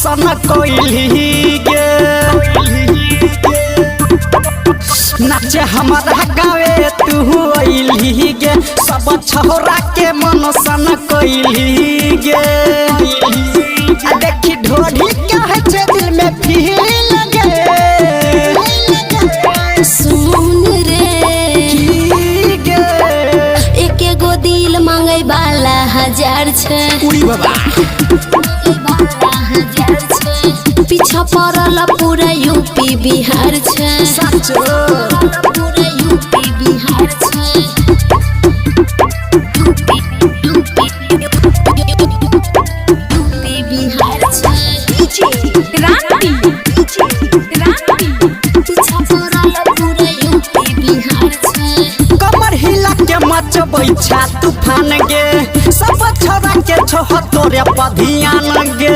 सन कोइली गे नाचे हमारा गावे तू अइली गे सब छोरा के मन सन कोइली गे देखी ढोढ़ी कहे छे दिल में फील गे सुन रे एक गो दिल मांगे वाला 1000 छे पीछा पड़ल पूरा यूपी बिहार छे पूरा यूपी बिहार छे यूपी बिहार छे पीछा पड़ल पूरा यूपी बिहार छे कमर हिला के मचबै छा तूफान गे सब छोरा के छोह तोरे पर ध्यान गे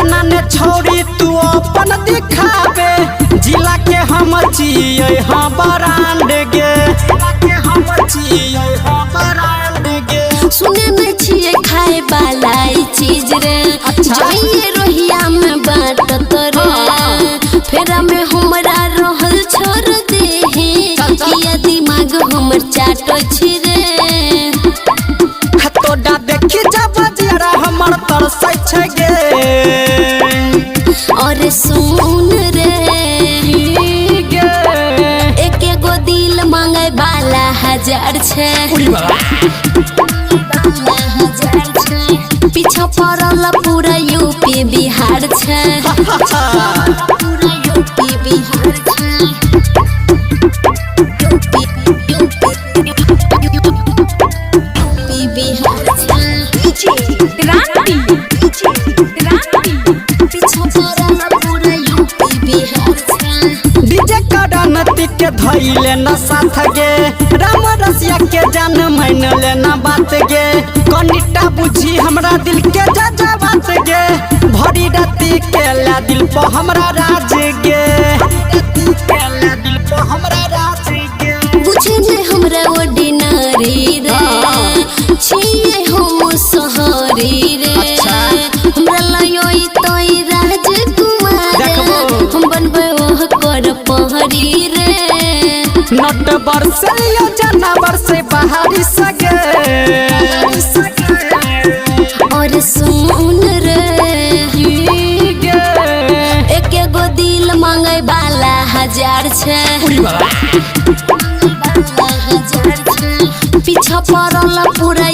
एना ने छोरी तू अपन दिखावे जिला के हम चियै हां बरांड गे के हम चियै हां बरांड गे सुने में छिए खाए वाला ई चीज रे जाइए रोहिया में बात तोरे फेरा में हमरा रहल छोड़ दे किया दिमाग हमर चाटो छी रे तोड़ा देखी जब जरा हमर तरसै छै गे और सुन रे एक गो दिल मांगे वाला 1000 छे पीछा पड़ल पूरा यूपी बिहार छे पूरा यूपी बिहार छे यूपी बिहार छे पीछा पड़ल पूरा यूपी बिहार छे डीजे कड़नती के धइले न साथ गे राम रसिया के जान मान ले न बात गे कनिटा बुझी हमरा दिल के जा बात गे भरी राती के ला दिल पर हमरा राज गे के ला दिल पर हमरा राज गे बुझे ने हमरा ऑर्डिनरी रे छिए हम सहरी रे हमरा लयोई तोई राजकुमार हम बनबे ओह कर पहरी रे नट बरसे यो जना बरसे बाहरी सगे और सुन रे एक गो दिल मांगे वाला 1000 छे पीछा पड़ल पूरा